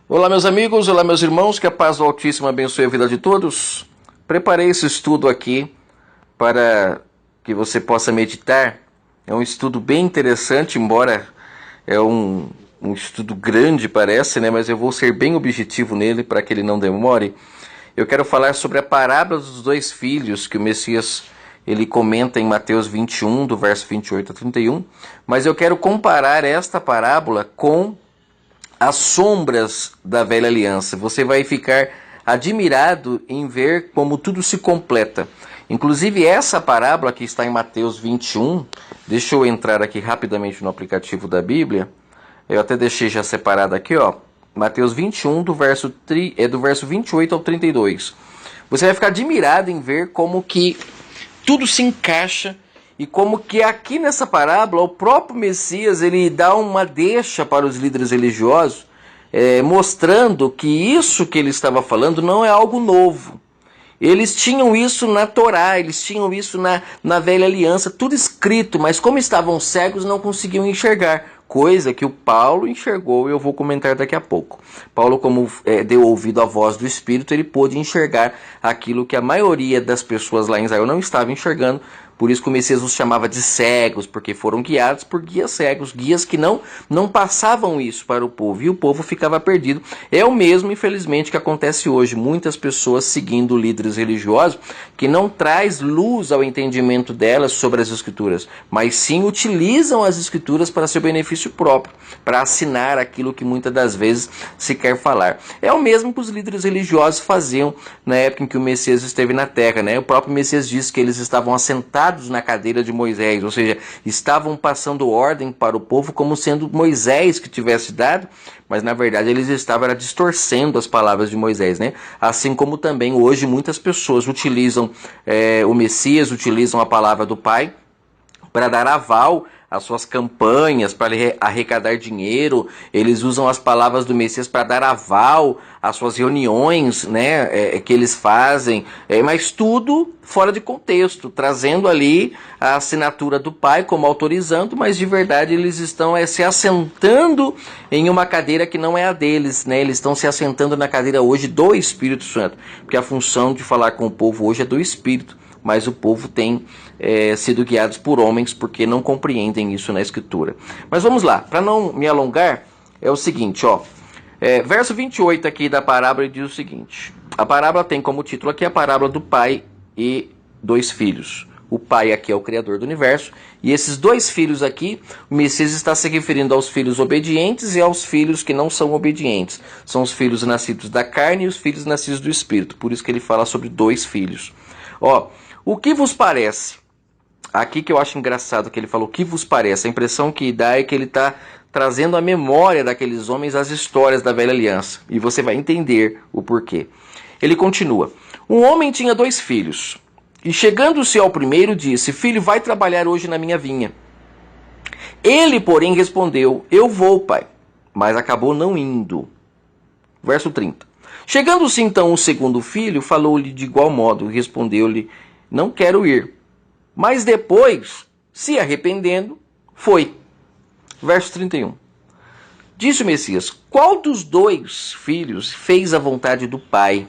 Olá meus amigos, olá meus irmãos, que a paz do Altíssimo abençoe a vida de todos. Preparei esse estudo aqui para que você possa meditar. É um estudo bem interessante, embora é um estudo grande parece, né? Mas eu vou ser bem objetivo nele para que ele não demore. Eu quero falar sobre a parábola dos dois filhos que o Messias ele comenta em Mateus 21, do verso 28 a 31. Mas eu quero comparar esta parábola com as sombras da velha aliança. Você vai ficar admirado em ver como tudo se completa. Inclusive essa parábola que está em Mateus 21, deixa eu entrar aqui rapidamente no aplicativo da Bíblia. Eu até deixei já separado aqui, ó. Mateus 21, do verso 28 ao 32. Você vai ficar admirado em ver como que tudo se encaixa e como que aqui nessa parábola o próprio Messias ele dá uma deixa para os líderes religiosos, mostrando que isso que ele estava falando não é algo novo. Eles tinham isso na Torá, eles tinham isso na velha aliança, tudo escrito, mas como estavam cegos não conseguiam enxergar. Coisa que o Paulo enxergou e eu vou comentar daqui a pouco. Paulo, como deu ouvido à voz do Espírito, ele pôde enxergar aquilo que a maioria das pessoas lá em Israel não estava enxergando. Por isso que o Messias os chamava de cegos, porque foram guiados por guias cegos, guias que não passavam isso para o povo, e o povo ficava perdido. É o mesmo, infelizmente, que acontece hoje. Muitas pessoas seguindo líderes religiosos que não traz luz ao entendimento delas sobre as Escrituras, mas sim utilizam as Escrituras para seu benefício próprio, para assinar aquilo que muitas das vezes se quer falar. É o mesmo que os líderes religiosos faziam na época em que o Messias esteve na terra, né? O próprio Messias disse que eles estavam assentados na cadeira de Moisés, ou seja, estavam passando ordem para o povo como sendo Moisés que tivesse dado, mas na verdade eles estavam distorcendo as palavras de Moisés, né? Assim como também hoje muitas pessoas utilizam o Messias, utilizam a palavra do Pai para dar aval às suas campanhas, para arrecadar dinheiro. Eles usam as palavras do Messias para dar aval às suas reuniões, né, que eles fazem, mas tudo fora de contexto, trazendo ali a assinatura do Pai como autorizando, mas de verdade eles estão se assentando em uma cadeira que não é a deles, né? Eles estão se assentando na cadeira hoje do Espírito Santo, porque a função de falar com o povo hoje é do Espírito, mas o povo tem sido guiados por homens porque não compreendem isso na Escritura. Mas vamos lá, para não me alongar, é o seguinte, ó. Verso 28 aqui da parábola diz o seguinte: a parábola tem como título aqui a parábola do pai e dois filhos. O pai aqui é o criador do universo, e esses dois filhos aqui, o Messias está se referindo aos filhos obedientes e aos filhos que não são obedientes. São os filhos nascidos da carne e os filhos nascidos do Espírito, por isso que ele fala sobre dois filhos. Ó, o que vos parece? Aqui que eu acho engraçado que ele falou o que vos parece. A impressão que dá é que ele está trazendo à memória daqueles homens as histórias da velha aliança. E você vai entender o porquê. Ele continua: um homem tinha dois filhos. E chegando-se ao primeiro, disse: filho, vai trabalhar hoje na minha vinha. Ele, porém, respondeu: eu vou, pai. Mas acabou não indo. Verso 30. Chegando-se então o segundo filho, falou-lhe de igual modo. Respondeu-lhe: não quero ir. Mas depois, se arrependendo, foi. Verso 31. Disse o Messias: qual dos dois filhos fez a vontade do pai?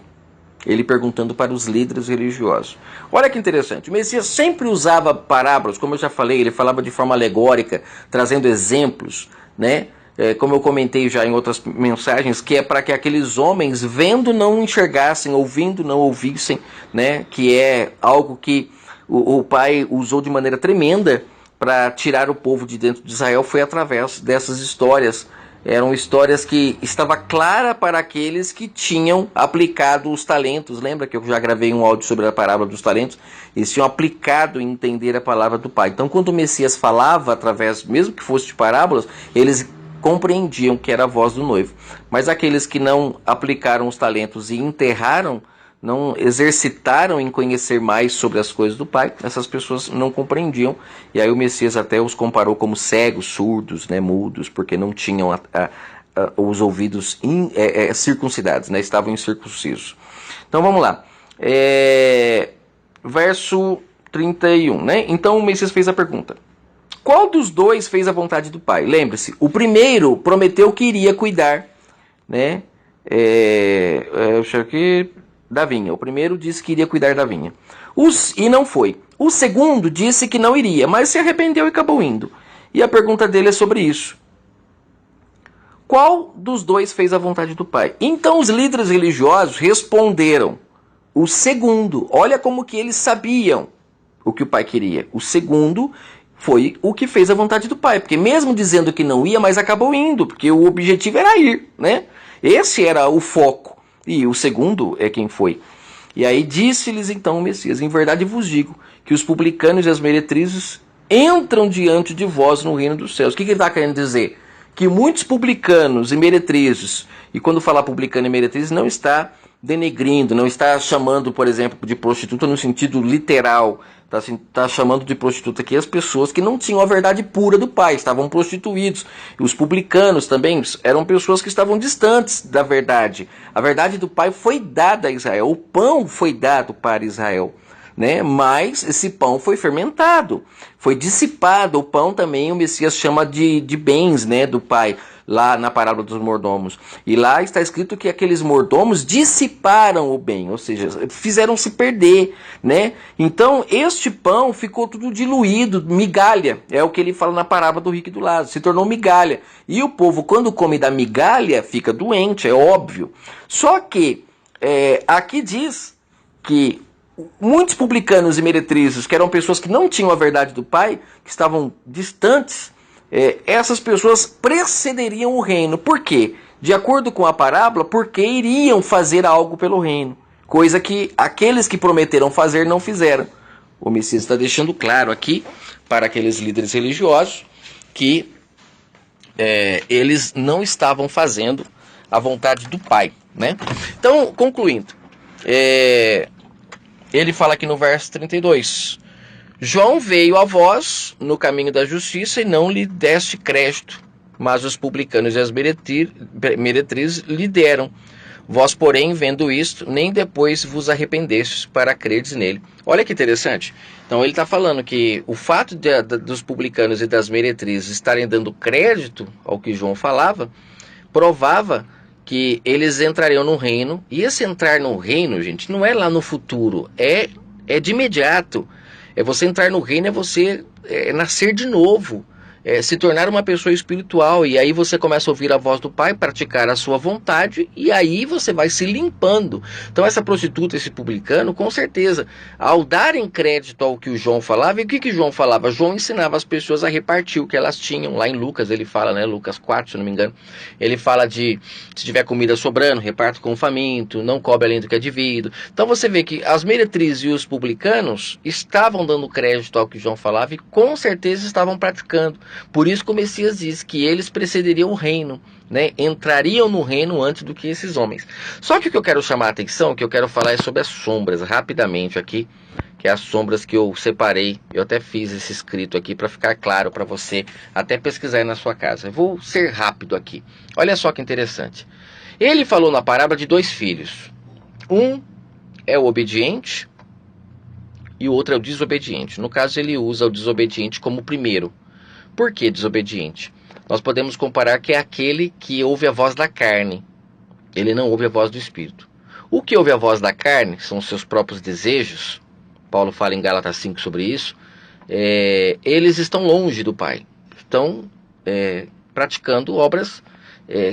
Ele perguntando para os líderes religiosos. Olha que interessante. O Messias sempre usava parábolas, como eu já falei, ele falava de forma alegórica, trazendo exemplos, né? Como eu comentei já em outras mensagens, que é para que aqueles homens, vendo, não enxergassem, ouvindo, não ouvissem, né? Que é algo que o pai usou de maneira tremenda para tirar o povo de dentro de Israel, foi através dessas histórias. Eram histórias que estava clara para aqueles que tinham aplicado os talentos. Lembra que eu já gravei um áudio sobre a parábola dos talentos? Eles tinham aplicado em entender a palavra do Pai. Então, quando o Messias falava através, mesmo que fosse de parábolas, eles compreendiam que era a voz do noivo. Mas aqueles que não aplicaram os talentos e enterraram, não exercitaram em conhecer mais sobre as coisas do Pai, essas pessoas não compreendiam, e aí o Messias até os comparou como cegos, surdos, né, mudos, porque não tinham os ouvidos circuncidados, né, estavam incircuncisos. Então vamos lá, verso 31, né? Então o Messias fez a pergunta: qual dos dois fez a vontade do Pai? Lembre-se, o primeiro prometeu que iria cuidar, né, Deixa aqui, da vinha. O primeiro disse que iria cuidar da vinha. E não foi. O segundo disse que não iria, mas se arrependeu e acabou indo. E a pergunta dele é sobre isso. Qual dos dois fez a vontade do Pai? Então os líderes religiosos responderam: o segundo. Olha como que eles sabiam o que o Pai queria. O segundo foi o que fez a vontade do Pai. Porque mesmo dizendo que não ia, mas acabou indo. Porque o objetivo era ir, né? Esse era o foco. E o segundo é quem foi. E aí disse-lhes então o Messias: em verdade vos digo que os publicanos e as meretrizes entram diante de vós no reino dos céus. O que ele está querendo dizer? Que muitos publicanos e meretrizes, e quando falar publicano e meretrizes, não está denegrindo, não está chamando, por exemplo, de prostituta no sentido literal, está chamando de prostituta aqui as pessoas que não tinham a verdade pura do Pai, estavam prostituídos. E os publicanos também eram pessoas que estavam distantes da verdade. A verdade do Pai foi dada a Israel, o pão foi dado para Israel. Né? Mas esse pão foi fermentado, foi dissipado. O pão também o Messias chama de bens, né, do Pai, lá na parábola dos mordomos. E lá está escrito que aqueles mordomos dissiparam o bem, ou seja, fizeram-se perder, né? Então este pão ficou tudo diluído, migalha, é o que ele fala na parábola do rico e do Lázaro, se tornou migalha. E o povo, quando come da migalha, fica doente, é óbvio. Só que aqui diz que muitos publicanos e meretrizes, que eram pessoas que não tinham a verdade do Pai, que estavam distantes, essas pessoas precederiam o reino. Por quê? De acordo com a parábola, porque iriam fazer algo pelo reino. Coisa que aqueles que prometeram fazer não fizeram. O Messias está deixando claro aqui para aqueles líderes religiosos que eles não estavam fazendo a vontade do Pai, né? Então, concluindo, ele fala aqui no verso 32: João veio a vós no caminho da justiça e não lhe deste crédito, mas os publicanos e as meretrizes lhe deram. Vós, porém, vendo isto, nem depois vos arrependestes para credes nele. Olha que interessante. Então ele está falando que o fato dos publicanos e das meretrizes estarem dando crédito ao que João falava, provava que eles entrariam no reino. E esse entrar no reino, gente, não é lá no futuro, é de imediato. Você entrar no reino, é você nascer de novo, se tornar uma pessoa espiritual. E aí você começa a ouvir a voz do Pai, praticar a sua vontade, e aí você vai se limpando. Então essa prostituta, esse publicano, com certeza, ao darem crédito ao que o João falava, e o que João falava? João ensinava as pessoas a repartir o que elas tinham. Lá em Lucas ele fala, né, Lucas 4, se não me engano, ele fala de, se tiver comida sobrando, reparto com o faminto, não cobre além do que é devido. Então você vê que as meretrizes e os publicanos estavam dando crédito ao que João falava e com certeza estavam praticando. Por isso que o Messias diz que eles precederiam o reino, né? Entrariam no reino antes do que esses homens. Só que o que eu quero chamar a atenção, o que eu quero falar é sobre as sombras, rapidamente aqui, que é as sombras que eu separei. Eu até fiz esse escrito aqui para ficar claro para você até pesquisar aí na sua casa. Eu vou ser rápido aqui. Olha só que interessante. Ele falou na parábola de dois filhos. Um é o obediente e o outro é o desobediente. No caso, ele usa o desobediente como o primeiro. Por que desobediente? Nós podemos comparar que é aquele que ouve a voz da carne. Ele não ouve a voz do Espírito. O que ouve a voz da carne são os seus próprios desejos. Paulo fala em Gálatas 5 sobre isso. Eles estão longe do Pai. Estão praticando obras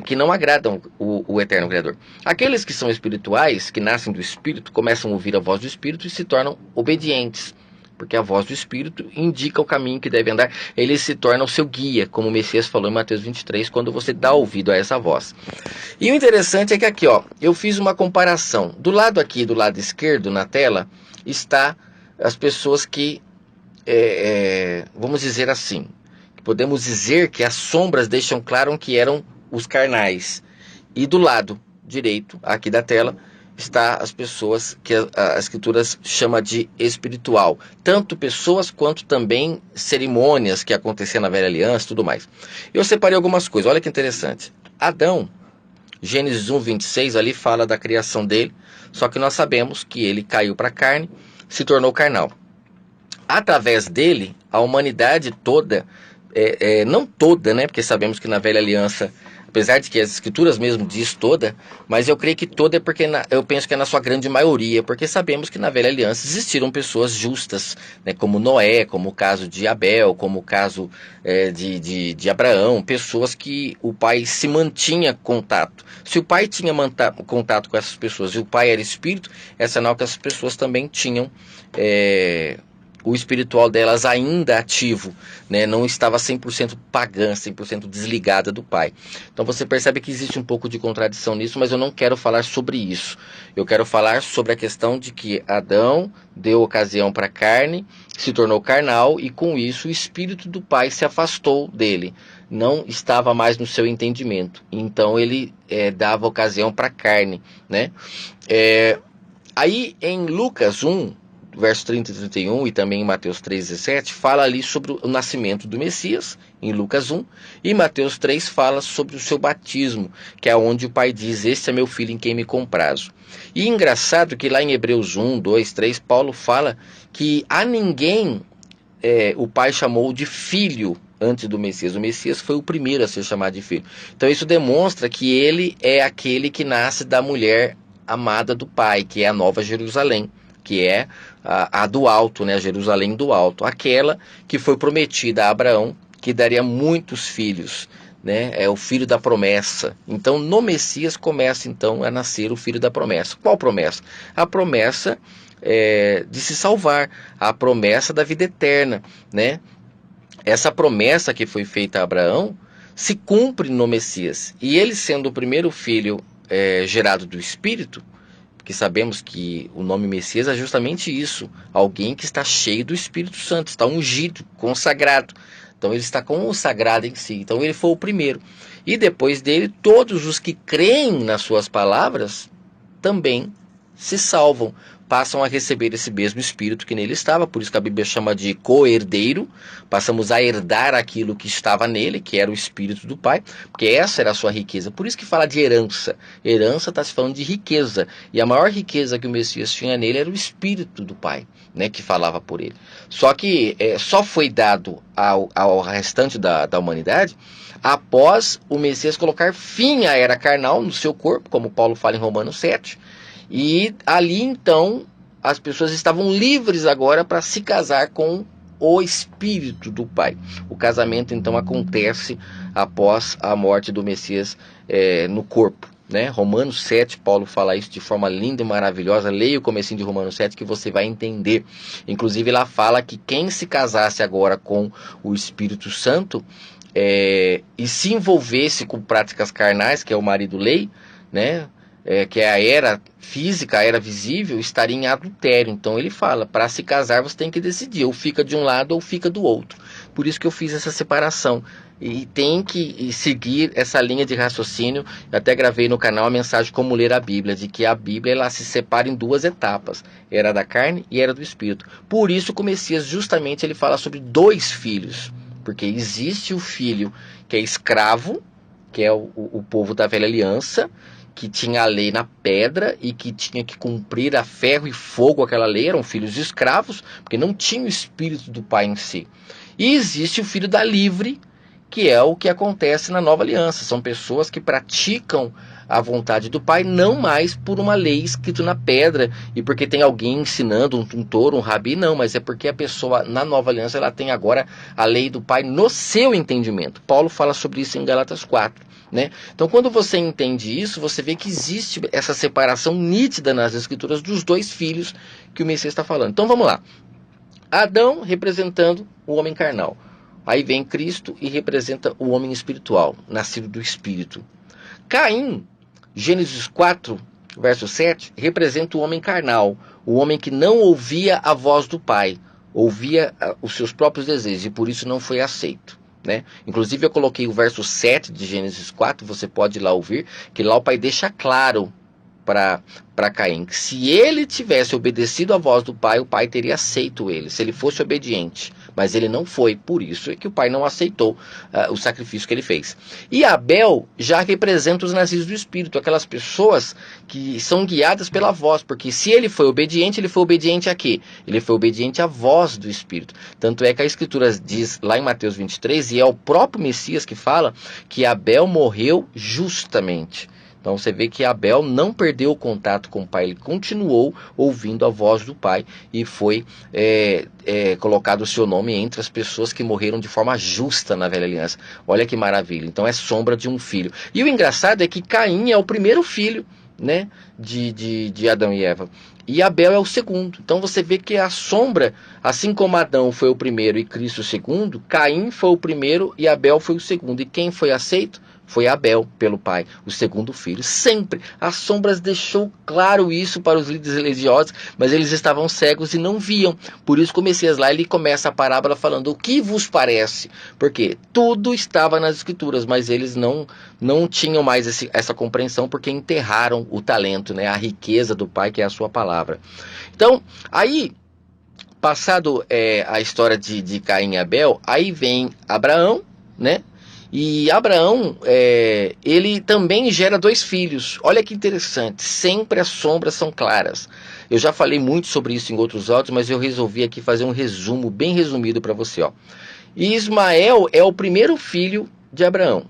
que não agradam o eterno Criador. Aqueles que são espirituais, que nascem do Espírito, começam a ouvir a voz do Espírito e se tornam obedientes. Porque a voz do Espírito indica o caminho que deve andar. Ele se torna o seu guia, como o Messias falou em Mateus 23, quando você dá ouvido a essa voz. E o interessante é que aqui, eu fiz uma comparação. Do lado aqui, do lado esquerdo, na tela, está as pessoas que, vamos dizer assim, podemos dizer que as sombras deixam claro que eram os carnais. E do lado direito, aqui da tela, está as pessoas que a Escritura chama de espiritual. Tanto pessoas quanto também cerimônias que aconteciam na Velha Aliança e tudo mais. Eu separei algumas coisas, olha que interessante. Adão, Gênesis 1, 26, ali fala da criação dele, só que nós sabemos que ele caiu para a carne, se tornou carnal. Através dele, a humanidade toda, não toda, né? Porque sabemos que na Velha Aliança apesar de que as escrituras mesmo diz toda, mas eu creio que toda é porque eu penso que é na sua grande maioria, porque sabemos que na velha aliança existiram pessoas justas, né, como Noé, como o caso de Abel, como o caso de Abraão, pessoas que o pai se mantinha contato. Se o pai tinha contato com essas pessoas e o pai era espírito, é sinal que essas pessoas também tinham o espiritual delas ainda ativo, né? Não estava 100% pagã, 100% desligada do pai. Então você percebe que existe um pouco de contradição nisso, mas eu não quero falar sobre isso. Eu quero falar sobre a questão de que Adão deu ocasião para a carne, se tornou carnal e com isso o espírito do pai se afastou dele. Não estava mais no seu entendimento. Então ele dava ocasião para a carne, né? Aí em Lucas 1, verso 30 e 31, e também em Mateus 3,17, fala ali sobre o nascimento do Messias, em Lucas 1, e Mateus 3 fala sobre o seu batismo, que é onde o pai diz, este é meu filho em quem me comprazo. E engraçado que lá em Hebreus 1, 2, 3, Paulo fala que a ninguém o pai chamou de filho antes do Messias. O Messias foi o primeiro a ser chamado de filho. Então isso demonstra que ele é aquele que nasce da mulher amada do pai, que é a Nova Jerusalém, que é a do alto, né, a Jerusalém do alto, aquela que foi prometida a Abraão, que daria muitos filhos, né, é o filho da promessa. Então no Messias começa então a nascer o filho da promessa. Qual promessa? A promessa de se salvar, a promessa da vida eterna, né? Essa promessa que foi feita a Abraão se cumpre no Messias, e ele sendo o primeiro filho gerado do Espírito, porque sabemos que o nome Messias é justamente isso, alguém que está cheio do Espírito Santo, está ungido, consagrado. Então ele está consagrado em si, então ele foi o primeiro. E depois dele, todos os que creem nas suas palavras também se salvam, passam a receber esse mesmo Espírito que nele estava, por isso que a Bíblia chama de co-herdeiro, passamos a herdar aquilo que estava nele, que era o Espírito do Pai, porque essa era a sua riqueza, por isso que fala de herança, herança está se falando de riqueza, e a maior riqueza que o Messias tinha nele era o Espírito do Pai, né, que falava por ele, só que só foi dado ao restante da humanidade, após o Messias colocar fim à era carnal no seu corpo, como Paulo fala em Romanos 7, e ali então as pessoas estavam livres agora para se casar com o Espírito do Pai. O casamento então acontece após a morte do Messias no corpo, né? Romanos 7, Paulo fala isso de forma linda e maravilhosa. Leia o comecinho de Romanos 7 que você vai entender. Inclusive lá fala que quem se casasse agora com o Espírito Santo e se envolvesse com práticas carnais, que é o marido lei, né? Que é a era física, a era visível, estaria em adultério. Então ele fala, para se casar você tem que decidir, ou fica de um lado ou fica do outro. Por isso que eu fiz essa separação. E tem que seguir essa linha de raciocínio. Eu até gravei no canal a mensagem Como Ler a Bíblia, de que a Bíblia ela se separa em duas etapas, era da carne e era do Espírito. Por isso que o Messias justamente ele fala sobre dois filhos, porque existe o filho que é escravo, que é o povo da velha aliança, que tinha a lei na pedra e que tinha que cumprir a ferro e fogo aquela lei, eram filhos escravos, porque não tinha o Espírito do Pai em si. E existe o filho da livre, que é o que acontece na nova aliança, são pessoas que praticam a vontade do Pai, não mais por uma lei escrita na pedra, e porque tem alguém ensinando, um tutor, um rabi, não, mas é porque a pessoa na nova aliança, ela tem agora a lei do Pai no seu entendimento. Paulo fala sobre isso em Gálatas 4. Né? Então quando você entende isso, você vê que existe essa separação nítida nas escrituras dos dois filhos que o Messias está falando. Então vamos lá, Adão representando o homem carnal, aí vem Cristo e representa o homem espiritual, nascido do Espírito. Caim, Gênesis 4, verso 7, representa o homem carnal, o homem que não ouvia a voz do Pai, ouvia os seus próprios desejos e por isso não foi aceito. Né? Inclusive eu coloquei o verso 7 de Gênesis 4, você pode ir lá ouvir, que lá o pai deixa claro para Caim, que se ele tivesse obedecido à voz do pai, o pai teria aceito ele, se ele fosse obediente. mas ele não foi, por isso é que o pai não aceitou o sacrifício que ele fez. E Abel já representa os nascidos do Espírito, aquelas pessoas que são guiadas pela voz, porque se ele foi obediente a quê? Ele foi obediente à voz do Espírito. Tanto é que a Escritura diz lá em Mateus 23, e é o próprio Messias que fala, que Abel morreu justamente. Então você vê que Abel não perdeu o contato com o pai, ele continuou ouvindo a voz do pai e foi colocado o seu nome entre as pessoas que morreram de forma justa na velha aliança. Olha que maravilha, então é sombra de um filho. E o engraçado é que Caim é o primeiro filho, né, de Adão e Eva, e Abel é o segundo. Então você vê que a sombra, assim como Adão foi o primeiro e Cristo o segundo, Caim foi o primeiro e Abel foi o segundo. E quem foi aceito? Foi Abel pelo pai, o segundo filho. Sempre. As sombras deixou claro isso para os líderes religiosos, mas eles estavam cegos e não viam. Por isso que o Messias lá, ele começa a parábola falando: o que vos parece? Porque tudo estava nas Escrituras, mas eles não tinham mais essa compreensão, porque enterraram o talento, né? A riqueza do pai, que é a sua palavra. Então, aí, passado a história de Caim e Abel, aí vem Abraão, né? E Abraão, ele também gera 2 filhos. Olha que interessante, sempre as sombras são claras. Eu já falei muito sobre isso em outros áudios, mas eu resolvi aqui fazer um resumo, bem resumido para você. E Ismael é o primeiro filho de Abraão.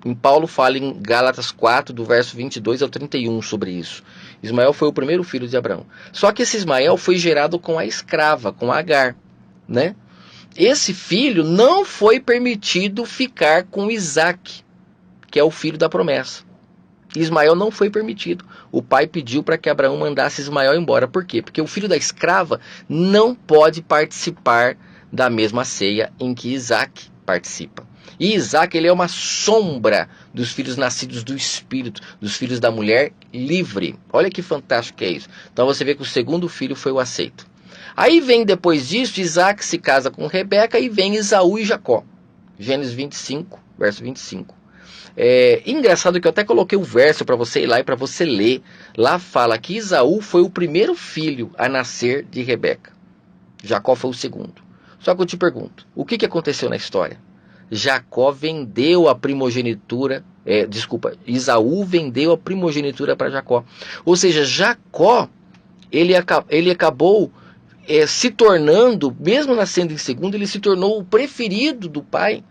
Em Paulo fala em Gálatas 4, do verso 22 ao 31 sobre isso. Ismael foi o primeiro filho de Abraão. Só que esse Ismael foi gerado com a escrava, com Agar, né? Esse filho não foi permitido ficar com Isaac, que é o filho da promessa. Ismael não foi permitido. O pai pediu para que Abraão mandasse Ismael embora. Por quê? Porque o filho da escrava não pode participar da mesma ceia em que Isaac participa. E Isaac, ele é uma sombra dos filhos nascidos do Espírito, dos filhos da mulher livre. Olha que fantástico que é isso. Então você vê que o segundo filho foi o aceito. Aí vem depois disso, Isaac se casa com Rebeca e vem Esaú e Jacó. Gênesis 25, verso 25. Engraçado que eu até coloquei o verso para você ir lá e para você ler. Lá fala que Esaú foi o primeiro filho a nascer de Rebeca. Jacó foi o segundo. Só que eu te pergunto, o que aconteceu na história? Jacó vendeu a primogenitura, Esaú vendeu a primogenitura para Jacó. Ou seja, Jacó, ele acabou se tornando, mesmo nascendo em segundo, ele se tornou o preferido do pai,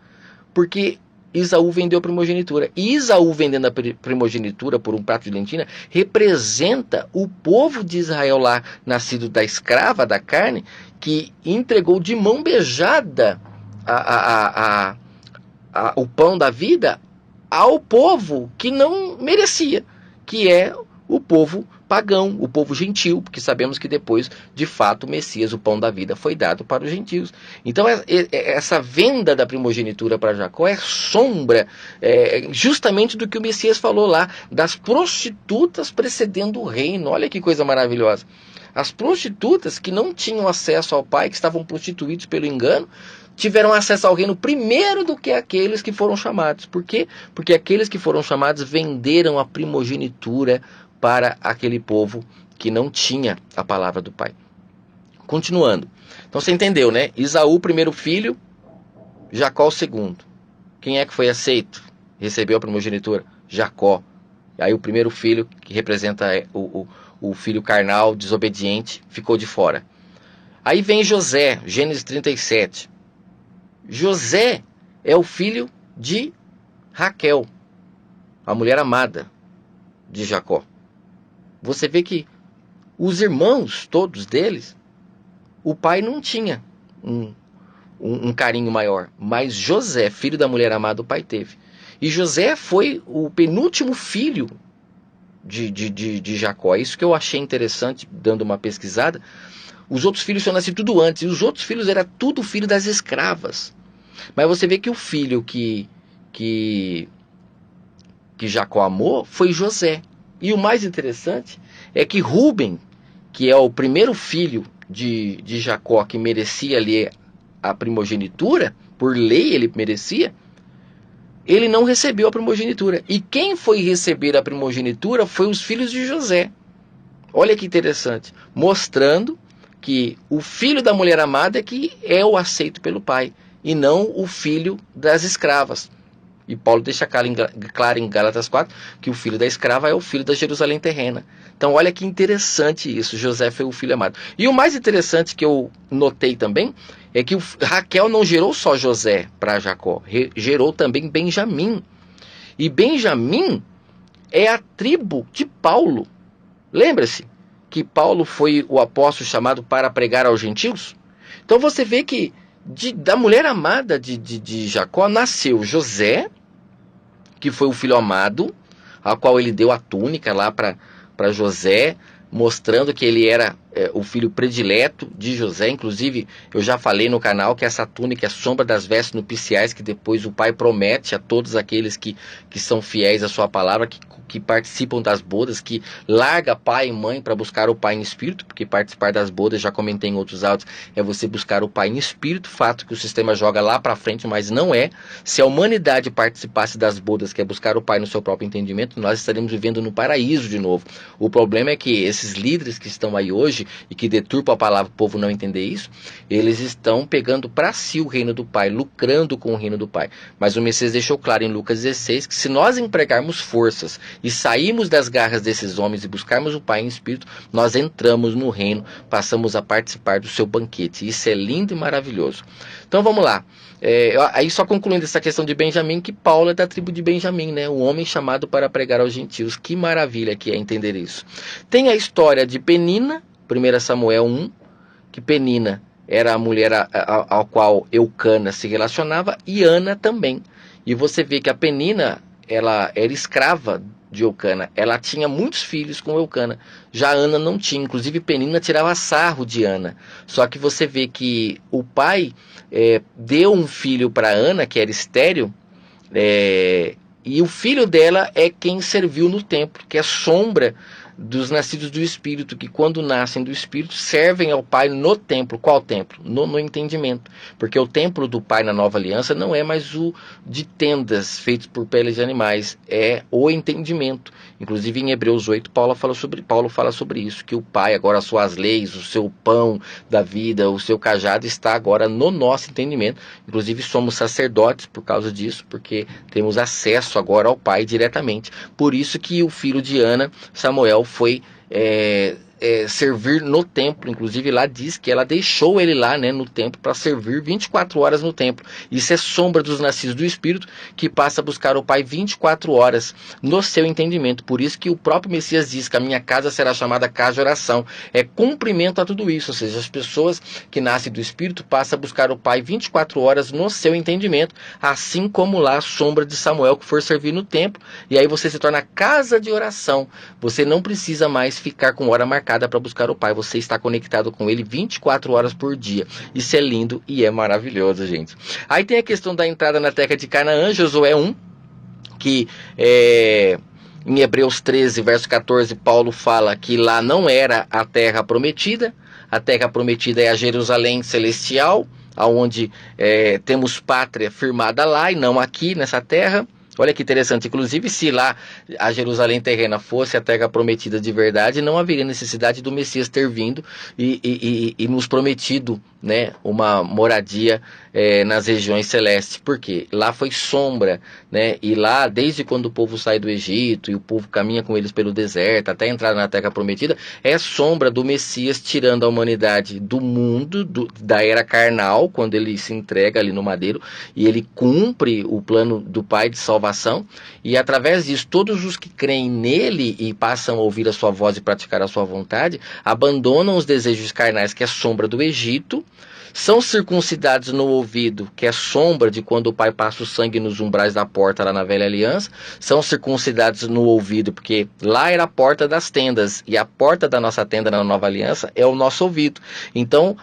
porque Esaú vendeu a primogenitura. E Esaú vendendo a primogenitura por um prato de lentilha representa o povo de Israel lá, nascido da escrava, da carne, que entregou de mão beijada o pão da vida ao povo que não merecia, que é o povo pagão, o povo gentil, porque sabemos que depois, de fato, o Messias, o pão da vida, foi dado para os gentios. Então, essa venda da primogenitura para Jacó é sombra justamente do que o Messias falou lá, das prostitutas precedendo o reino. Olha que coisa maravilhosa. As prostitutas que não tinham acesso ao pai, que estavam prostituídos pelo engano, tiveram acesso ao reino primeiro do que aqueles que foram chamados. Por quê? Porque aqueles que foram chamados venderam a primogenitura para aquele povo que não tinha a palavra do pai. Continuando. Então você entendeu, né? Esaú, primeiro filho, Jacó, o segundo. Quem é que foi aceito? Recebeu a primogenitura? Jacó. Aí o primeiro filho, que representa o filho carnal, desobediente, ficou de fora. Aí vem José, Gênesis 37. José é o filho de Raquel, a mulher amada de Jacó. Você vê que os irmãos, todos deles, o pai não tinha um carinho maior. Mas José, filho da mulher amada, o pai teve. E José foi o penúltimo filho de Jacó. Isso que eu achei interessante, dando uma pesquisada. Os outros filhos tinham nascido tudo antes. E os outros filhos eram tudo filho das escravas. Mas você vê que o filho que Jacó amou foi José. E o mais interessante é que Rúben, que é o primeiro filho de Jacó, que merecia ali a primogenitura, por lei ele merecia, ele não recebeu a primogenitura. E quem foi receber a primogenitura foi os filhos de José. Olha que interessante, mostrando que o filho da mulher amada é que é o aceito pelo pai, e não o filho das escravas. E Paulo deixa claro em Gálatas 4 que o filho da escrava é o filho da Jerusalém terrena. Então olha que interessante isso, José foi o filho amado. E o mais interessante que eu notei também é que Raquel não gerou só José para Jacó, gerou também Benjamim. E Benjamim é a tribo de Paulo. Lembra-se que Paulo foi o apóstolo chamado para pregar aos gentios? Então você vê que da mulher amada de Jacó nasceu José, que foi o filho amado, ao qual ele deu a túnica lá para José, mostrando que ele era o filho predileto de José. Inclusive, eu já falei no canal que essa túnica é sombra das vestes nupciais, que depois o pai promete a todos aqueles que são fiéis à sua palavra, que participam das bodas, que larga pai e mãe para buscar o pai em espírito, porque participar das bodas, já comentei em outros áudios, é você buscar o pai em espírito, fato que o sistema joga lá para frente, mas não é. Se a humanidade participasse das bodas, que é buscar o pai no seu próprio entendimento, nós estaríamos vivendo no paraíso de novo. O problema é que esses líderes que estão aí hoje e que deturpam a palavra, o povo não entender isso, eles estão pegando para si o reino do pai, lucrando com o reino do pai. Mas o Messias deixou claro em Lucas 16 que se nós empregarmos forças e sairmos das garras desses homens e buscarmos o pai em espírito, nós entramos no reino, passamos a participar do seu banquete. Isso é lindo e maravilhoso. Então vamos lá. Aí só concluindo essa questão de Benjamim, que Paulo é da tribo de Benjamim, né? O homem chamado para pregar aos gentios. Que maravilha que é entender isso. Tem a história de Penina, 1 Samuel 1, que Penina era a mulher ao qual Eucana se relacionava, e Ana também. E você vê que a Penina, ela era escrava de Eucana, ela tinha muitos filhos com Eucana, já Ana não tinha. Inclusive Penina tirava sarro de Ana. Só que você vê que o pai deu um filho para Ana, que era estéril, e o filho dela é quem serviu no templo, que é sombra dos nascidos do Espírito, que quando nascem do Espírito servem ao Pai no templo. Qual templo? No entendimento. Porque o templo do Pai na Nova Aliança não é mais o de tendas feitos por peles de animais, é o entendimento. Inclusive em Hebreus 8, Paulo fala sobre isso, que o Pai, agora as suas leis, o seu pão da vida, o seu cajado está agora no nosso entendimento. Inclusive somos sacerdotes por causa disso, porque temos acesso agora ao Pai diretamente. Por isso que o filho de Ana, Samuel, foi servir no templo. Inclusive lá diz que ela deixou ele lá, né, no templo, para servir 24 horas no templo. Isso é sombra dos nascidos do Espírito, que passa a buscar o Pai 24 horas no seu entendimento. Por isso que o próprio Messias diz que a minha casa será chamada casa de oração. É cumprimento a tudo isso. Ou seja, as pessoas que nascem do Espírito passam a buscar o Pai 24 horas no seu entendimento, assim como lá a sombra de Samuel, que for servir no templo, e aí você se torna casa de oração. Você não precisa mais ficar com hora marcada para buscar o Pai, você está conectado com Ele 24 horas por dia. Isso é lindo e é maravilhoso, gente. Aí tem a questão da entrada na terra de Canaã, Josué 1, que em Hebreus 13, verso 14, Paulo fala que lá não era a terra prometida. A terra prometida é a Jerusalém celestial, onde temos pátria firmada lá e não aqui nessa terra. Olha que interessante, inclusive se lá a Jerusalém terrena fosse a terra prometida de verdade, não haveria necessidade do Messias ter vindo e nos prometido, né, uma moradia nas regiões celestes. Por quê? Lá foi sombra, né, e lá desde quando o povo sai do Egito e o povo caminha com eles pelo deserto até entrar na terra prometida, é sombra do Messias tirando a humanidade do mundo, da era carnal, quando ele se entrega ali no madeiro e ele cumpre o plano do Pai de salvação. E através disso, todos os que creem nele e passam a ouvir a sua voz e praticar a sua vontade, abandonam os desejos carnais, que é sombra do Egito, são circuncidados no ouvido, que é sombra de quando o Pai passa o sangue nos umbrais da porta lá na velha aliança, são circuncidados no ouvido, porque lá era a porta das tendas, e a porta da nossa tenda na nova aliança é o nosso ouvido. Então,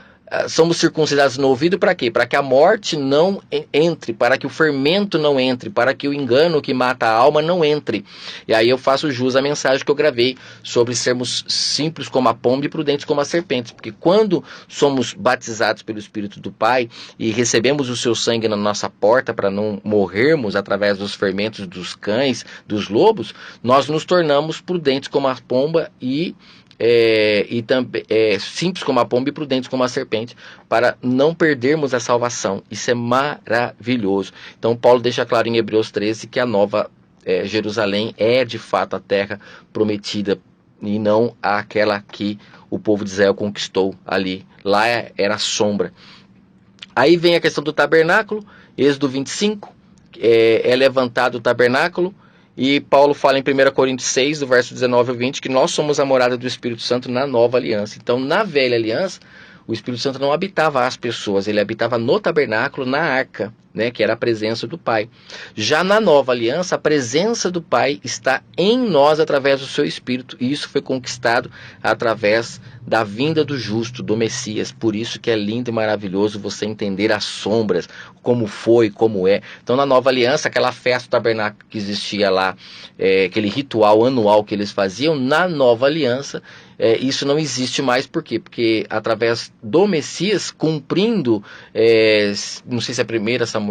somos circuncidados no ouvido para quê? Para que a morte não entre, para que o fermento não entre, para que o engano que mata a alma não entre. E aí eu faço jus à mensagem que eu gravei sobre sermos simples como a pomba e prudentes como a serpente. Porque quando somos batizados pelo Espírito do Pai e recebemos o seu sangue na nossa porta para não morrermos através dos fermentos dos cães, dos lobos, nós nos tornamos prudentes como a pomba e e também simples como a pomba e prudentes como a serpente, para não perdermos a salvação. Isso é maravilhoso. Então Paulo deixa claro em Hebreus 13 que a nova Jerusalém é de fato a terra prometida e não aquela que o povo de Israel conquistou ali. Lá era sombra. Aí vem a questão do tabernáculo, Êxodo 25, é levantado o tabernáculo, e Paulo fala em 1 Coríntios 6, do verso 19 ao 20, que nós somos a morada do Espírito Santo na nova aliança. Então, na velha aliança, o Espírito Santo não habitava as pessoas, ele habitava no tabernáculo, na arca, né, que era a presença do Pai. Já na nova aliança, a presença do Pai está em nós através do seu Espírito, e isso foi conquistado através da vinda do justo, do Messias. Por isso que é lindo e maravilhoso você entender as sombras, como foi, como é. Então, na nova aliança, aquela festa do tabernáculo que existia lá, aquele ritual anual que eles faziam, na nova aliança, isso não existe mais. Por quê? Porque através do Messias, cumprindo, não sei se é 1 Samuel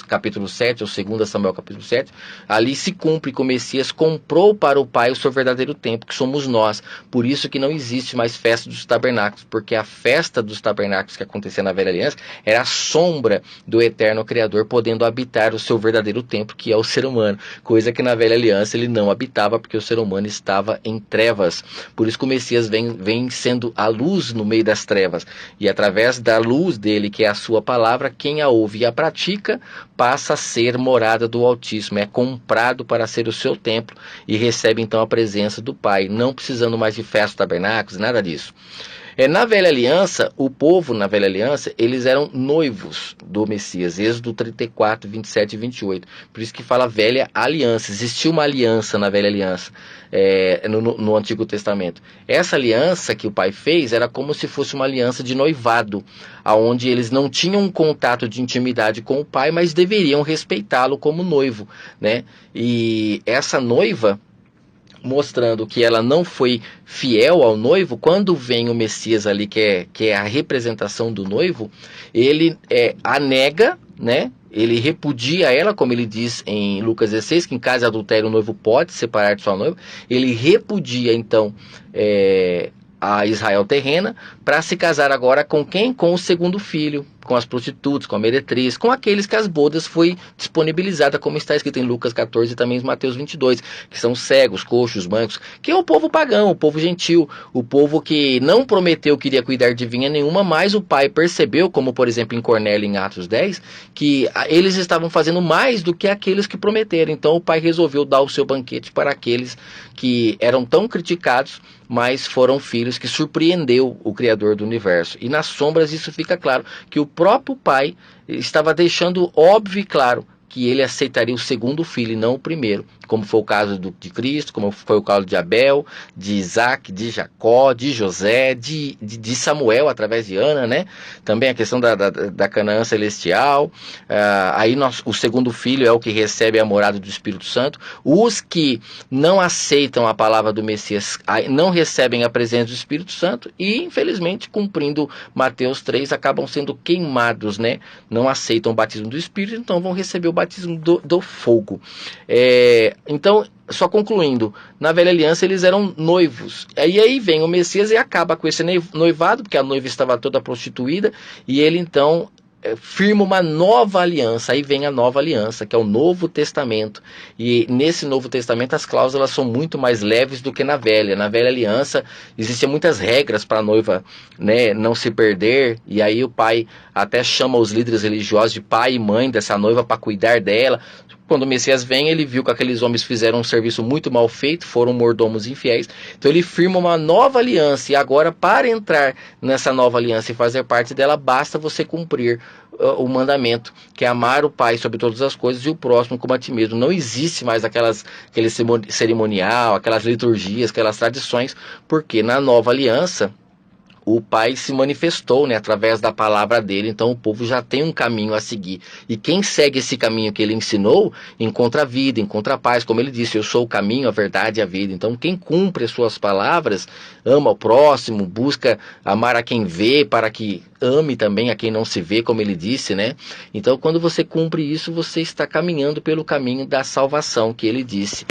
capítulo 7 ou 2 Samuel capítulo 7, ali se cumpre que o Messias comprou para o Pai o seu verdadeiro templo, que somos nós. Por isso que não existe mais festa dos tabernáculos, porque a festa dos tabernáculos que acontecia na velha aliança era a sombra do eterno Criador podendo habitar o seu verdadeiro templo, que é o ser humano, coisa que na velha aliança ele não habitava, porque o ser humano estava em trevas. Por isso que o Messias vem sendo a luz no meio das trevas, e através da luz dele, que é a sua palavra, quem a ouve e a pratica passa a ser morada do Altíssimo, é comprado para ser o seu templo e recebe então a presença do Pai, não precisando mais de festas, tabernáculos, nada disso. Na velha aliança, o povo na velha aliança, eles eram noivos do Messias, Êxodo 34, 27 e 28, por isso que fala velha aliança. Existia uma aliança na velha aliança, no Antigo Testamento. Essa aliança que o Pai fez era como se fosse uma aliança de noivado, onde eles não tinham um contato de intimidade com o Pai, mas deveriam respeitá-lo como noivo, né? E essa noiva, mostrando que ela não foi fiel ao noivo, quando vem o Messias ali, que é a representação do noivo, ele a nega, né? Ele repudia ela, como ele diz em Lucas 16, que em caso de adultério o noivo pode separar de sua noiva. Ele repudia então a Israel terrena para se casar agora com quem? Com o segundo filho, com as prostitutas, com a meretriz, com aqueles que as bodas foi disponibilizada, como está escrito em Lucas 14 e também em Mateus 22, que são cegos, coxos, mancos, que é o povo pagão, o povo gentil, o povo que não prometeu que iria cuidar de vinha nenhuma, mas o Pai percebeu, como por exemplo em Cornélio em Atos 10, que eles estavam fazendo mais do que aqueles que prometeram. Então o Pai resolveu dar o seu banquete para aqueles que eram tão criticados, mas foram filhos que surpreendeu o Criador do universo. E nas sombras isso fica claro, que o próprio Pai estava deixando óbvio e claro que ele aceitaria o segundo filho e não o primeiro, como foi o caso de Cristo, como foi o caso de Abel, de Isaac, de Jacó, de José, de Samuel através de Ana, né? Também a questão da Canaã celestial. O segundo filho é o que recebe a morada do Espírito Santo. Os que não aceitam a palavra do Messias não recebem a presença do Espírito Santo e, infelizmente, cumprindo Mateus 3, acabam sendo queimados, né? Não aceitam o batismo do Espírito, então vão receber o batismo do fogo. Então, só concluindo, na velha aliança eles eram noivos, e aí vem o Messias e acaba com esse noivado, porque a noiva estava toda prostituída, e ele então firma uma nova aliança. Aí vem a nova aliança, que é o Novo Testamento, e nesse Novo Testamento as cláusulas são muito mais leves do que na velha. Na velha aliança existiam muitas regras para a noiva, né, não se perder, e aí o pai até chama os líderes religiosos de pai e mãe dessa noiva para cuidar dela. Quando o Messias vem, ele viu que aqueles homens fizeram um serviço muito mal feito, foram mordomos infiéis. Então ele firma uma nova aliança, e agora para entrar nessa nova aliança e fazer parte dela, basta você cumprir o mandamento, que é amar o Pai sobre todas as coisas e o próximo como a ti mesmo. Não existe mais aquele cerimonial, aquelas liturgias, aquelas tradições, porque na nova aliança o Pai se manifestou, né, através da palavra dele, então o povo já tem um caminho a seguir. E quem segue esse caminho que ele ensinou, encontra a vida, encontra a paz. Como ele disse, eu sou o caminho, a verdade e a vida. Então quem cumpre as suas palavras, ama o próximo, busca amar a quem vê, para que ame também a quem não se vê, como ele disse, né? Então quando você cumpre isso, você está caminhando pelo caminho da salvação, que ele disse,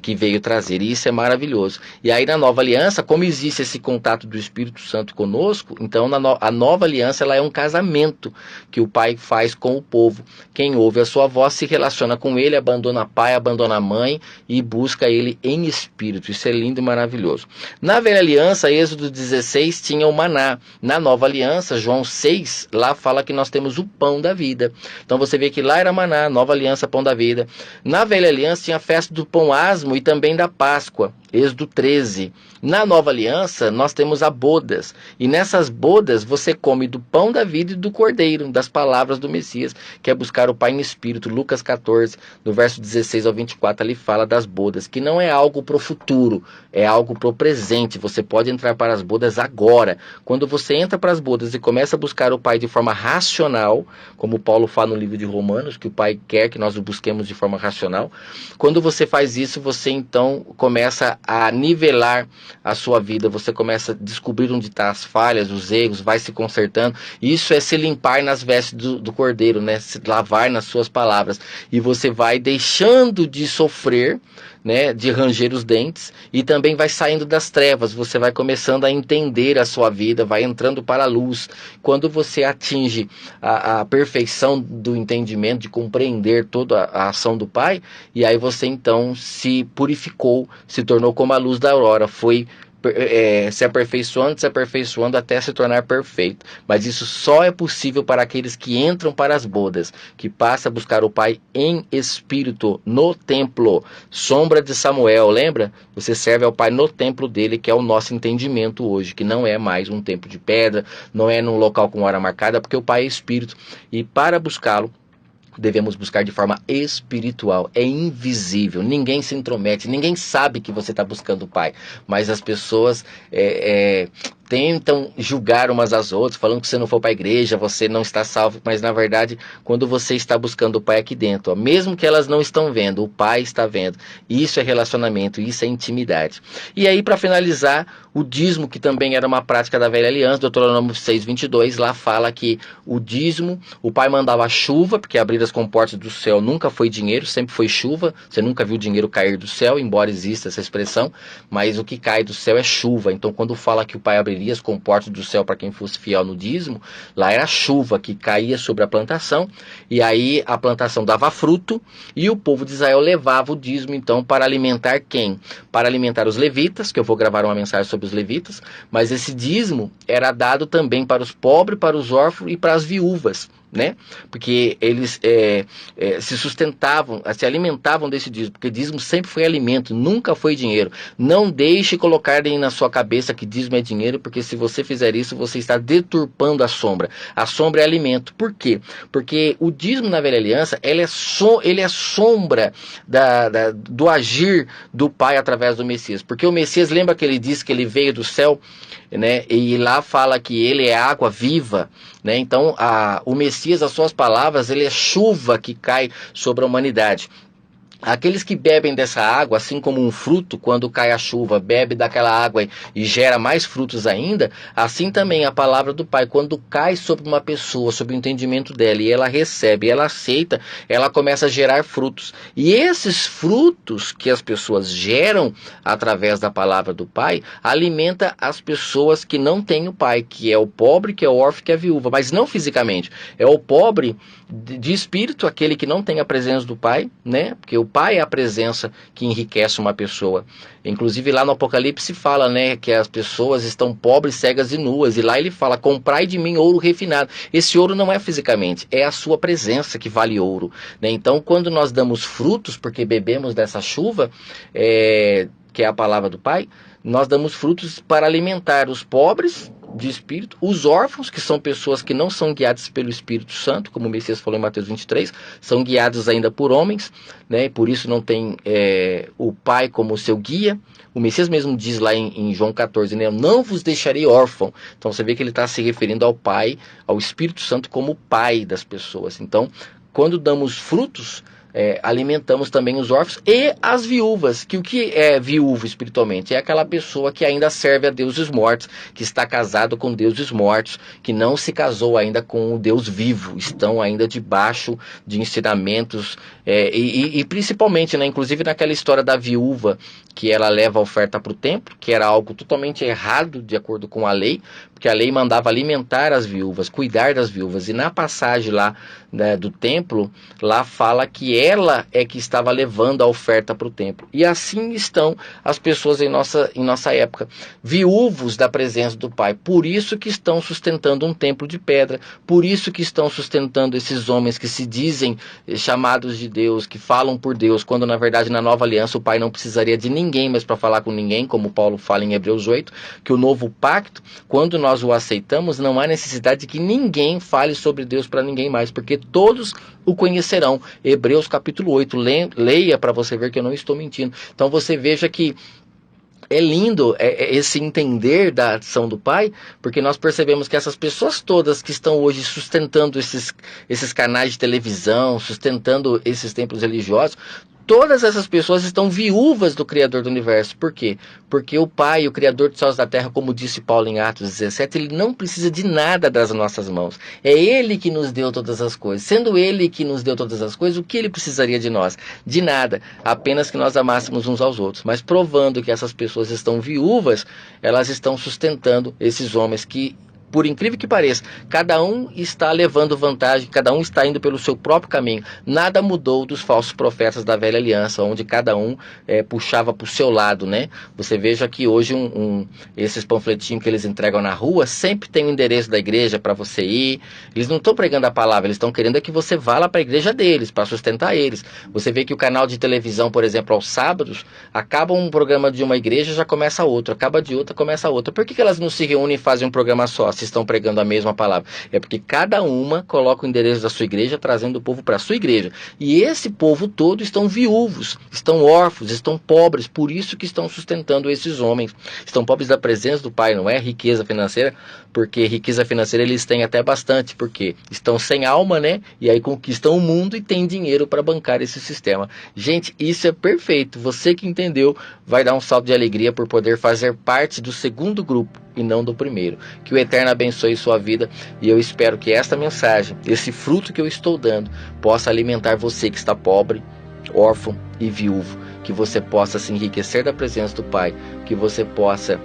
que veio trazer. E isso é maravilhoso. E aí na nova aliança, como existe esse contato do Espírito Santo conosco, então a nova aliança, ela é um casamento que o Pai faz com o povo. Quem ouve a sua voz se relaciona com ele, abandona pai, abandona mãe e busca ele em espírito. Isso é lindo e maravilhoso. Na velha aliança, Êxodo 16 tinha o maná. Na nova aliança, João 6, lá fala que nós temos o pão da vida. Então você vê que lá era maná, nova aliança, pão da vida. Na velha aliança tinha a festa do pão asmo e também da Páscoa. Êxodo 13. Na nova aliança, nós temos a bodas. E nessas bodas, você come do pão da vida e do cordeiro, das palavras do Messias, que é buscar o Pai em espírito. Lucas 14, no verso 16 ao 24, ali fala das bodas, que não é algo para o futuro, é algo para o presente. Você pode entrar para as bodas agora. Quando você entra para as bodas e começa a buscar o Pai de forma racional, como Paulo fala no livro de Romanos, que o Pai quer que nós o busquemos de forma racional, quando você faz isso, você então começa a nivelar a sua vida, você começa a descobrir onde estão as falhas, os erros, vai se consertando. Isso é se limpar nas vestes do cordeiro, né? Se lavar nas suas palavras. E você vai deixando de sofrer, né, de ranger os dentes, e também vai saindo das trevas, você vai começando a entender a sua vida, vai entrando para a luz. Quando você atinge a perfeição do entendimento, de compreender toda a ação do Pai, e aí você então se purificou, se tornou como a luz da aurora, foi se aperfeiçoando até se tornar perfeito. Mas isso só é possível para aqueles que entram para as bodas, que passam a buscar o Pai em espírito, no templo. Sombra de Samuel, lembra? Você serve ao Pai no templo dele, que é o nosso entendimento hoje, que não é mais um templo de pedra, não é num local com hora marcada, porque o Pai é espírito. E para buscá-lo, devemos buscar de forma espiritual, é invisível, ninguém se intromete, ninguém sabe que você está buscando o Pai, mas as pessoas tentam julgar umas às outras, falando que se não for para a igreja, você não está salvo, mas na verdade, quando você está buscando o Pai aqui dentro, mesmo que elas não estão vendo, o Pai está vendo. Isso é relacionamento, isso é intimidade. E aí, para finalizar, o dízimo, que também era uma prática da velha aliança, Deuteronômio 6:22, lá fala que o dízimo, o Pai mandava chuva, porque abrir as comportas do céu nunca foi dinheiro, sempre foi chuva. Você nunca viu dinheiro cair do céu, embora exista essa expressão, mas o que cai do céu é chuva. Então quando fala que o Pai abriria as comportas do céu para quem fosse fiel no dízimo, lá era chuva que caía sobre a plantação, e aí a plantação dava fruto, e o povo de Israel levava o dízimo então para alimentar quem? Para alimentar os levitas, que eu vou gravar uma mensagem sobre os levitas, mas esse dízimo era dado também para os pobres, para os órfãos e para as viúvas, né? Porque eles se sustentavam, se alimentavam desse dízimo, porque dízimo sempre foi alimento, nunca foi dinheiro. Não deixe colocarem na sua cabeça que dízimo é dinheiro, porque se você fizer isso, você está deturpando a sombra. A sombra é alimento. Por quê? Porque o dízimo na velha aliança, ele é sombra do agir do Pai através do Messias. Porque o Messias, lembra que ele disse que ele veio do céu, né? E lá fala que ele é água viva, né? Então o Messias, as suas palavras, ele é chuva que cai sobre a humanidade. Aqueles que bebem dessa água, assim como um fruto, quando cai a chuva, bebe daquela água e gera mais frutos ainda, assim também a palavra do Pai, quando cai sobre uma pessoa, sobre o entendimento dela, e ela recebe, ela aceita, ela começa a gerar frutos. E esses frutos que as pessoas geram através da palavra do Pai, alimenta as pessoas que não têm o Pai, que é o pobre, que é o órfão, que é a viúva, mas não fisicamente. É o pobre de espírito, aquele que não tem a presença do Pai, né? Porque o Pai é a presença que enriquece uma pessoa. Inclusive lá no Apocalipse fala, né, que as pessoas estão pobres, cegas e nuas. E lá ele fala, comprai de mim ouro refinado. Esse ouro não é fisicamente, é a sua presença que vale ouro, né? Então quando nós damos frutos, porque bebemos dessa chuva, que é a palavra do Pai, nós damos frutos para alimentar os pobres, de espírito, os órfãos, que são pessoas que não são guiadas pelo Espírito Santo, como o Messias falou em Mateus 23, são guiados ainda por homens, né? Por isso não tem o pai como seu guia. O Messias mesmo diz lá em João 14, né? Eu não vos deixarei órfão. Então você vê que ele está se referindo ao pai, ao Espírito Santo como pai das pessoas. Então, quando damos frutos, alimentamos também os órfãos e as viúvas, que o que é viúvo espiritualmente? É aquela pessoa que ainda serve a deuses mortos, que está casado com deuses mortos, que não se casou ainda com o Deus vivo, estão ainda debaixo de ensinamentos, e principalmente, né, inclusive naquela história da viúva, que ela leva a oferta para o templo, que era algo totalmente errado de acordo com a lei, porque a lei mandava alimentar as viúvas, cuidar das viúvas, e na passagem lá, né, do templo, lá fala que ela é que estava levando a oferta para o templo. E assim estão as pessoas em nossa época, viúvos da presença do Pai. Por isso que estão sustentando um templo de pedra, por isso que estão sustentando esses homens que se dizem chamados de Deus, que falam por Deus, quando na verdade na nova aliança o Pai não precisaria de ninguém mais para falar com ninguém, como Paulo fala em Hebreus 8, que o novo pacto, quando nós o aceitamos, não há necessidade de que ninguém fale sobre Deus para ninguém mais, porque todos o conhecerão. Hebreus capítulo 8, leia para você ver que eu não estou mentindo. Então você veja que é lindo esse entender da ação do Pai, porque nós percebemos que essas pessoas todas que estão hoje sustentando esses canais de televisão, sustentando esses templos religiosos, todas essas pessoas estão viúvas do Criador do Universo. Por quê? Porque o Pai, o Criador dos céus e da terra, como disse Paulo em Atos 17, ele não precisa de nada das nossas mãos. É Ele que nos deu todas as coisas. Sendo Ele que nos deu todas as coisas, o que Ele precisaria de nós? De nada. Apenas que nós amássemos uns aos outros. Mas provando que essas pessoas estão viúvas, elas estão sustentando esses homens que, por incrível que pareça, cada um está levando vantagem, cada um está indo pelo seu próprio caminho. Nada mudou dos falsos profetas da velha aliança, onde cada um puxava para o seu lado, né? Você veja que hoje esses panfletinhos que eles entregam na rua sempre tem o endereço da igreja para você ir. Eles não estão pregando a palavra, eles estão querendo que você vá lá para a igreja deles, para sustentar eles. Você vê que o canal de televisão, por exemplo, aos sábados, acaba um programa de uma igreja, já começa outro, acaba de outra, começa outra. Por que elas não se reúnem e fazem um programa só? Estão pregando a mesma palavra. É porque cada uma coloca o endereço da sua igreja, trazendo o povo para a sua igreja. E esse povo todo estão viúvos, estão órfãos, estão pobres, por isso que estão sustentando esses homens. Estão pobres da presença do Pai, não é riqueza financeira, porque riqueza financeira eles têm até bastante, porque estão sem alma, né? E aí conquistam o mundo e têm dinheiro para bancar esse sistema. Gente, isso é perfeito. Você que entendeu vai dar um salto de alegria por poder fazer parte do segundo grupo e não do primeiro. Que o Eterno abençoe sua vida, e eu espero que esta mensagem, esse fruto que eu estou dando, possa alimentar você que está pobre, órfão e viúvo, que você possa se enriquecer da presença do Pai, que você possa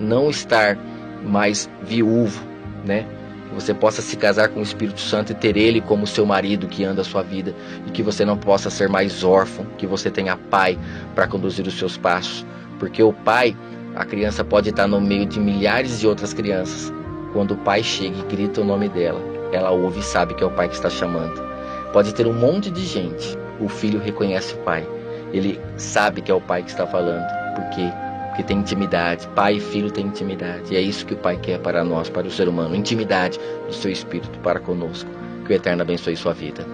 não estar mais viúvo, né? Que você possa se casar com o Espírito Santo e ter Ele como seu marido que anda a sua vida, e que você não possa ser mais órfão, que você tenha Pai para conduzir os seus passos, porque o Pai, a criança pode estar no meio de milhares de outras crianças. Quando o pai chega e grita o nome dela, ela ouve e sabe que é o pai que está chamando. Pode ter um monte de gente, o filho reconhece o pai. Ele sabe que é o pai que está falando. Por quê? Porque tem intimidade. Pai e filho têm intimidade. E é isso que o Pai quer para nós, para o ser humano. Intimidade do seu Espírito para conosco. Que o Eterno abençoe sua vida.